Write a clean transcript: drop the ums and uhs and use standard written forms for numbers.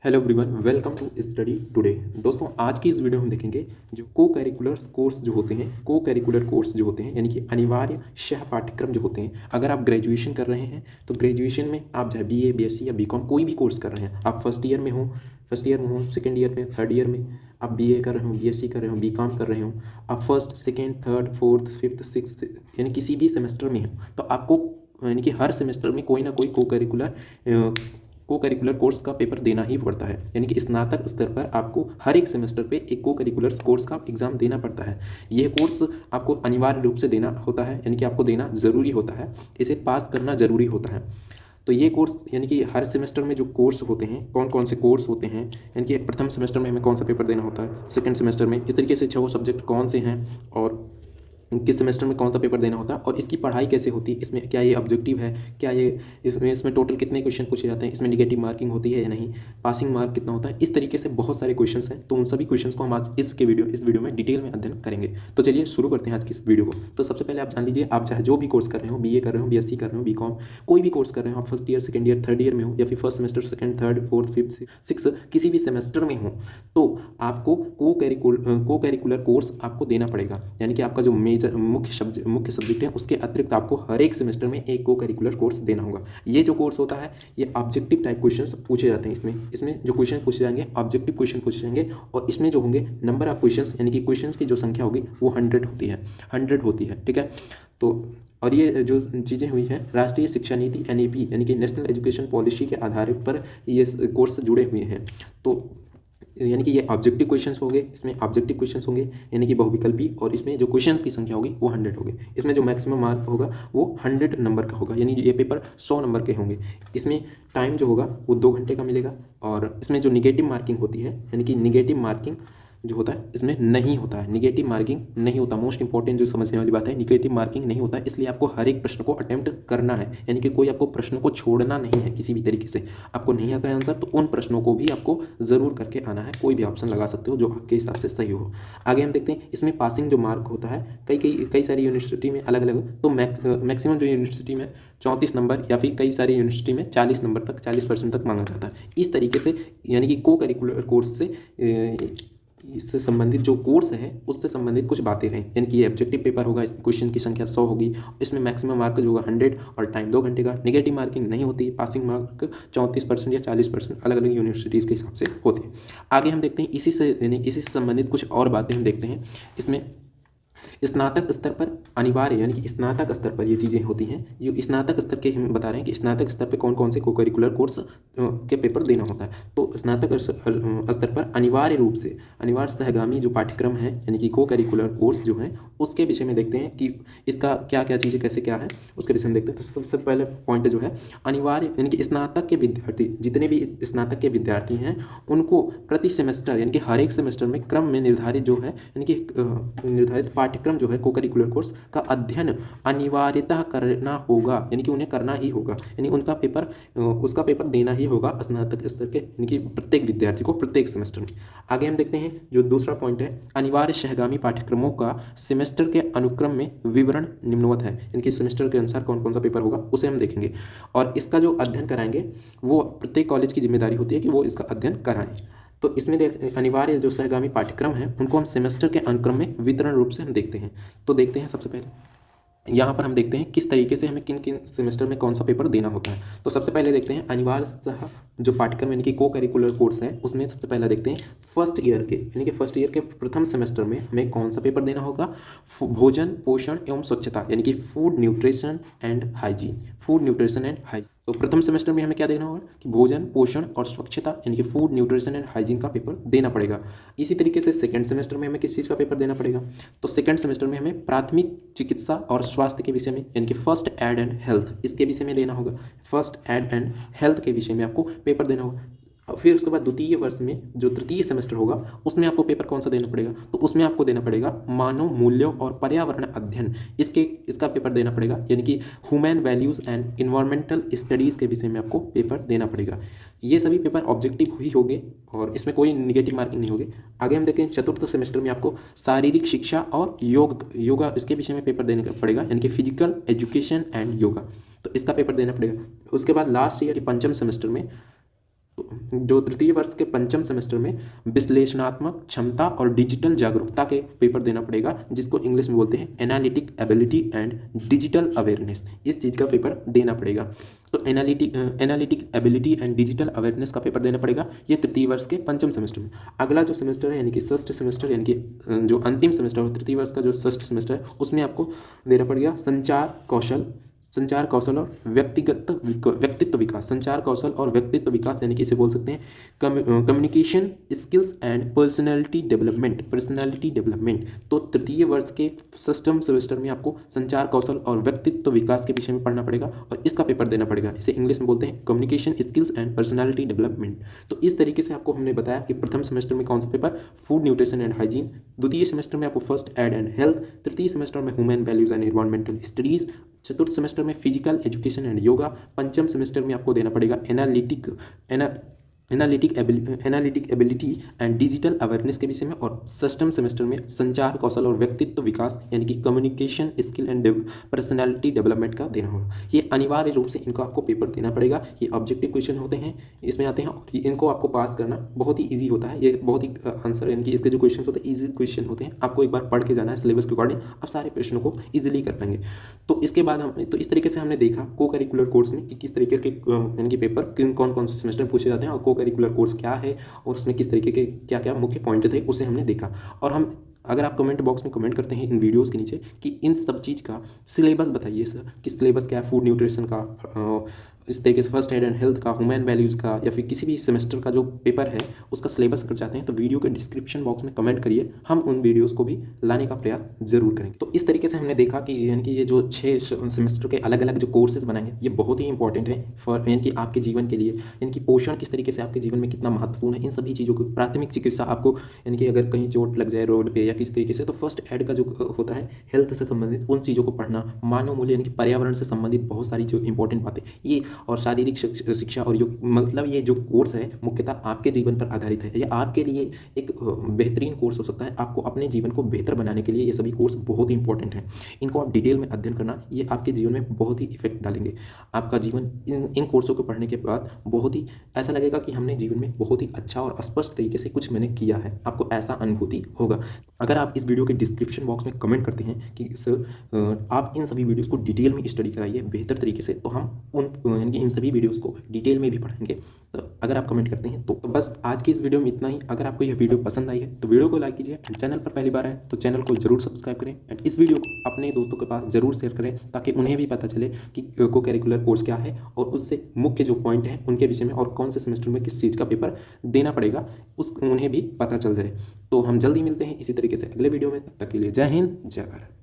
Hello everyone, welcome to study today. दोस्तों, आज की इस वीडियो में हम देखेंगे जो को करिकुलर कोर्स जो होते हैं, को करिकुलर कोर्स जो होते हैं यानी कि अनिवार्य सह पाठ्यक्रम जो होते हैं। अगर आप ग्रेजुएशन कर रहे हैं तो ग्रेजुएशन में आप चाहे बीए, बीएससी या बीकॉम कोई भी कोर्स कर रहे हैं, आप फर्स्ट ईयर में हो, सेकेंड ईयर में, थर्ड ईयर में, आप बीए कर रहे हो, बीएससी कर रहे हो, बीकॉम कर रहे हो, आप first, second, third, fourth, fifth, sixth यानी किसी भी सेमेस्टर में हो, तो आपको यानी कि हर सेमेस्टर में कोई ना कोई को करिकुलर कोर्स का पेपर देना ही पड़ता है। यानी कि स्नातक स्तर पर आपको हर एक सेमेस्टर पे एक को करिकुलर कोर्स का एग्जाम देना पड़ता है। यह कोर्स आपको अनिवार्य रूप से देना होता है, यानी कि आपको देना ज़रूरी होता है, इसे पास करना ज़रूरी होता है। तो ये कोर्स यानी कि हर सेमेस्टर में जो कोर्स होते हैं, कौन कौन से कोर्स होते हैं, यानी कि प्रथम सेमेस्टर में हमें कौन सा पेपर देना होता है, सेकेंड सेमेस्टर में, इस तरीके से 6 सब्जेक्ट कौन से हैं और किस सेमेस्टर में कौन सा पेपर देना होता है और इसकी पढ़ाई कैसे होती है, इसमें क्या ये ऑब्जेक्टिव है, क्या ये इसमें टोटल कितने क्वेश्चन पूछे जाते हैं, इसमें निगेटिव मार्किंग होती है या नहीं, पासिंग मार्क कितना होता है, इस तरीके से बहुत सारे क्वेश्चंस हैं। तो उन सभी क्वेश्चंस को हम आज इस वीडियो में डिटेल में अध्ययन करेंगे। तो चलिए शुरू करते हैं आज की इस वीडियो को। तो सबसे पहले आप जान लीजिए, आप चाहे जो भी कोर्स कर रहे हो, बीए कर रहे हो, बीएससी कर रहे हो, बीकॉम, कोई भी कोर्स कर रहे हो, आप first year, second year, third year में हो या फिर first semester, second, third, fourth, fifth, six किसी भी सेमेस्टर में हो, तो आपको को करिकुलर कोर्स आपको देना पड़ेगा। यानी कि आपका जो मेजर मुख्य सब्जेक्ट है उसके अतिरिक्त आपको हर एक सेमेस्टर में एक को करिकुलर कोर्स देना होगा। ये जो कोर्स होता है ये ऑब्जेक्टिव टाइप क्वेश्चंस पूछे जाते हैं। इसमें जो क्वेश्चन पूछे जाएंगे ऑब्जेक्टिव क्वेश्चन पूछे जाएंगे और इसमें जो होंगे नंबर ऑफ क्वेश्चंस यानी कि क्वेश्चंस की जो संख्या होगी वो 100 होती है। ठीक है। तो और ये जो चीज़ें हुई हैं राष्ट्रीय शिक्षा नीति NEP यानी कि नेशनल एजुकेशन पॉलिसी के आधार पर ये कोर्स जुड़े हुए हैं। तो यानी कि ये ऑब्जेक्टिव क्वेश्चंस होंगे, इसमें ऑब्जेक्टिव क्वेश्चंस होंगे यानी कि बहुविकल्पी, और इसमें जो क्वेश्चंस की संख्या होगी वो 100 होगी। इसमें जो मैक्सिमम मार्क होगा वो 100 नंबर का होगा, यानी ये पेपर 100 नंबर के होंगे। इसमें टाइम जो होगा वो 2 घंटे का मिलेगा और इसमें जो निगेटिव मार्किंग होती है यानी कि निगेटिव मार्किंग जो होता है इसमें नहीं होता है, निगेटिव मार्किंग नहीं होता। मोस्ट इंपॉर्टेंट जो समझने वाली बात है, निगेटिव मार्किंग नहीं होता है, इसलिए आपको हर एक प्रश्न को अटेम्प्ट करना है। यानी कि कोई आपको प्रश्न को छोड़ना नहीं है किसी भी तरीके से। आपको नहीं आता है आंसर तो उन प्रश्नों को भी आपको ज़रूर करके आना है, कोई भी ऑप्शन लगा सकते हो जो आपके हिसाब से सही हो। आगे हम देखते हैं इसमें पासिंग जो मार्क होता है कई सारी यूनिवर्सिटी में अलग अलग, तो मैक्सिमम जो यूनिवर्सिटी में 34 नंबर या फिर कई सारी यूनिवर्सिटी में 40 नंबर तक, 40% तक मांगा जाता है। इस तरीके से यानी कि को करिकुलर कोर्स से इससे संबंधित जो कोर्स है उससे संबंधित कुछ बातें हैं। यानी कि ये ऑब्जेक्टिव पेपर होगा, इसमें क्वेश्चन की संख्या 100 होगी, इसमें मैक्सिमम मार्क जो होगा 100 और टाइम 2 घंटे का। निगेटिव मार्किंग नहीं होती, पासिंग मार्क 34% या 40% अलग अलग यूनिवर्सिटीज़ के हिसाब से होते हैं। आगे हम देखते हैं इसी से संबंधित कुछ और बातें हम देखते हैं। इसमें स्नातक स्तर पर अनिवार्य यानी कि स्नातक स्तर पर ये चीज़ें होती हैं। जो स्नातक स्तर के हम बता रहे हैं कि स्नातक स्तर पर कौन कौन से को करिकुलर कोर्स के पेपर देना होता है। तो स्नातक स्तर पर अनिवार्य रूप से अनिवार्य सहगामी जो पाठ्यक्रम है यानी कि को करिकुलर कोर्स जो है उसके विषय में देखते हैं कि इसका क्या क्या चीज़ें कैसे क्या है उसके विषय में देखते हैं। तो सबसे पहले पॉइंट जो है अनिवार्य यानी कि स्नातक के विद्यार्थी, जितने भी स्नातक के विद्यार्थी हैं उनको प्रति सेमेस्टर यानी कि हर एक सेमेस्टर में क्रम में निर्धारित जो है यानी कि निर्धारित पाठ्यक्रम जो है को करिकुलर कोर्स का अध्ययन अनिवार्यतः करना होगा, यानी कि उन्हें करना ही होगा, यानी उसका पेपर देना ही होगा स्नातक स्तर के यानी कि प्रत्येक विद्यार्थी को प्रत्येक सेमेस्टर में। आगे हम देखते हैं जो दूसरा पॉइंट है अनिवार्य सहगामी पाठ्यक्रमों का सेमेस्टर के अनुक्रम में विवरण निम्नवत है, यानी कि सेमेस्टर के अनुसार कौन कौन सा पेपर होगा उसे हम देखेंगे और इसका जो अध्ययन कराएंगे वो प्रत्येक कॉलेज की जिम्मेदारी होती है कि वो इसका अध्ययन कराएं। तो इसमें अनिवार्य जो सहगामी पाठ्यक्रम है उनको हम सेमेस्टर के अनुक्रम में वितरण रूप से हम देखते हैं। तो देखते हैं सबसे पहले यहाँ पर हम देखते हैं किस तरीके से हमें किन किन सेमेस्टर में कौन सा पेपर देना होता है। तो सबसे पहले देखते हैं अनिवार्य जो पाठ्यक्रम यानी कि को करिकुलर कोर्स है उसमें सबसे पहले देखते हैं फर्स्ट ईयर के यानी कि फर्स्ट ईयर के प्रथम सेमेस्टर में हमें कौन सा पेपर देना होगा, भोजन पोषण एवं स्वच्छता यानी कि फूड न्यूट्रिशन एंड हाइजीन। तो प्रथम सेमेस्टर में हमें क्या देना होगा कि भोजन पोषण और स्वच्छता यानी कि फूड न्यूट्रिशन एंड हाइजीन का पेपर देना पड़ेगा। इसी तरीके से सेकंड सेमेस्टर में हमें किस चीज़ का पेपर देना पड़ेगा, तो सेकंड सेमेस्टर में हमें प्राथमिक चिकित्सा और स्वास्थ्य के विषय में यानी कि फर्स्ट एड एंड हेल्थ इसके विषय में देना होगा। फर्स्ट एड एंड हेल्थ के विषय में आपको पेपर देना होगा। और फिर उसके बाद द्वितीय वर्ष में जो तृतीय सेमेस्टर होगा उसमें आपको पेपर कौन सा देना पड़ेगा, तो उसमें आपको देना पड़ेगा मानव मूल्यों और पर्यावरण अध्ययन इसका पेपर देना पड़ेगा, यानी कि human values and environmental studies के विषय में आपको पेपर देना पड़ेगा। ये सभी पेपर ऑब्जेक्टिव ही होंगे और इसमें कोई निगेटिव मार्किंग नहीं होगी। आगे हम देखते हैं चतुर्थ सेमेस्टर में आपको शारीरिक शिक्षा और योगा इसके विषय में पेपर देने पड़ेगा, यानी कि फिजिकल एजुकेशन एंड योगा, तो इसका पेपर देना पड़ेगा। उसके बाद लास्ट ईयर पंचम सेमेस्टर में तो जो तृतीय वर्ष के पंचम सेमेस्टर में विश्लेषणात्मक क्षमता और डिजिटल जागरूकता के पेपर देना पड़ेगा, जिसको इंग्लिश में बोलते हैं analytic ability and digital awareness. इस चीज़ का पेपर देना पड़ेगा। तो analytic ability and digital awareness का पेपर देना पड़ेगा, ये तृतीय वर्ष के पंचम सेमेस्टर में। अगला जो सेमेस्टर है यानी कि षष्ठ सेमेस्टर, यानी कि जो अंतिम सेमेस्टर है तृतीय वर्ष का जो षष्ठ सेमेस्टर है, उसमें आपको देना पड़ेगा संचार कौशल और व्यक्तित्व विकास। संचार कौशल और व्यक्तित्व विकास यानी कि इसे बोल सकते हैं communication skills and personality development. तो तृतीय वर्ष के षष्ठम सेमेस्टर में आपको संचार कौशल और व्यक्तित्व विकास के विषय में पढ़ना पड़ेगा और इसका पेपर देना पड़ेगा। इसे इंग्लिश में बोलते हैं communication skills and personality development. तो इस तरीके से आपको हमने बताया कि प्रथम सेमेस्टर में कौन सा paper, food nutrition and hygiene. द्वितीय सेमेस्टर में आपको फर्स्ट एड एंड हेल्थ। तृतीय सेमेस्टर में human values and environmental studies. चतुर्थ सेमेस्टर में फिजिकल एजुकेशन एंड योगा। पंचम सेमेस्टर में आपको देना पड़ेगा analytic ability and digital awareness के विषय में। और षष्ठम सेमेस्टर में संचार कौशल और व्यक्तित्व विकास यानी कि communication skill and personality development का देना होगा। ये अनिवार्य रूप से इनको आपको पेपर देना पड़ेगा। ये ऑब्जेक्टिव क्वेश्चन होते हैं, इसमें आते हैं और इनको आपको पास करना बहुत ही ईजी होता है। ये बहुत ही आंसर यानी कि इसके जो क्वेश्चन होते हैं ईजी क्वेश्चन होते हैं। आपको एक बार पढ़ के जाना है सिलेबस के अकॉर्डिंग, आप सारे प्रश्नों को ईजिली कर पाएंगे। तो इसके बाद तो इस तरीके से हमने देखा को करिकुलर कोर्स में कि किस तरीके के यानी कि पेपर कौन से सेमेस्टर में पूछे जाते हैं और को करिकुलर कोर्स क्या है और उसमें किस तरीके के क्या क्या मुख्य पॉइंट थे, उसे हमने देखा। और हम अगर आप कमेंट बॉक्स में कमेंट करते हैं इन वीडियोस के नीचे कि इन सब चीज़ का सिलेबस बताइए सर, कि सिलेबस क्या है, फूड न्यूट्रिशन का, इस तरीके से फर्स्ट एड एंड हेल्थ का, ह्यूमन वैल्यूज़ का, या फिर किसी भी सेमेस्टर का जो पेपर है उसका सिलेबस अगर चाहते हैं तो वीडियो के डिस्क्रिप्शन बॉक्स में कमेंट करिए, हम उन वीडियोज़ को भी लाने का प्रयास जरूर करेंगे। तो इस तरीके से हमने देखा कि यानी कि ये जो 6 सेमेस्टर के अलग अलग जो कोर्सेज बनाएंगे ये बहुत ही इंपॉर्टेंट है फॉर यानी कि आपके जीवन के लिए, यानी कि पोषण किस तरीके से आपके जीवन में कितना महत्वपूर्ण है, इन सभी चीज़ों को, प्राथमिक चिकित्सा आपको यानी कि अगर कहीं चोट लग जाए रोड पे या किसी तरीके से, तो फर्स्ट एड का जो होता है हेल्थ से संबंधित उन चीज़ों को पढ़ना, मानव मूल्य यानी कि पर्यावरण से संबंधित बहुत सारी जो इंपॉर्टेंट बातें ये, और शारीरिक शिक्षा और योग, मतलब ये जो कोर्स है मुख्यतः आपके जीवन पर आधारित है। ये आपके लिए एक बेहतरीन कोर्स हो सकता है। आपको अपने जीवन को बेहतर बनाने के लिए ये सभी कोर्स बहुत ही इंपॉर्टेंट हैं। इनको आप डिटेल में अध्ययन करना, ये आपके जीवन में बहुत ही इफेक्ट डालेंगे। आपका जीवन इन कोर्सों को पढ़ने के बाद बहुत ही ऐसा लगेगा कि हमने जीवन में बहुत ही अच्छा और स्पष्ट तरीके से कुछ मैंने किया है, आपको ऐसा अनुभूति होगा। अगर आप इस वीडियो के डिस्क्रिप्शन बॉक्स में कमेंट करते हैं कि सर आप इन सभी वीडियोज़ को डिटेल में स्टडी कराइए बेहतर तरीके से, तो हम यानी कि इन सभी वीडियोज़ को डिटेल में भी पढ़ेंगे। तो अगर आप कमेंट करते हैं तो बस आज की इस वीडियो में इतना ही। अगर आपको यह वीडियो पसंद आई है तो वीडियो को लाइक कीजिए, एंड चैनल पर पहली बार आए तो चैनल को जरूर सब्सक्राइब करें, एंड इस वीडियो को अपने दोस्तों के पास जरूर शेयर करें ताकि उन्हें भी पता चले कि को करिकुलर कोर्स क्या है और उससे मुख्य जो पॉइंट हैं उनके विषय में, और कौन से सेमेस्टर में किस चीज़ का पेपर देना पड़ेगा उन्हें भी पता चल जाए। तो हम जल्दी मिलते हैं इसी तरीके से अगले वीडियो में। तब तक के लिए जय हिंद, जय भारत।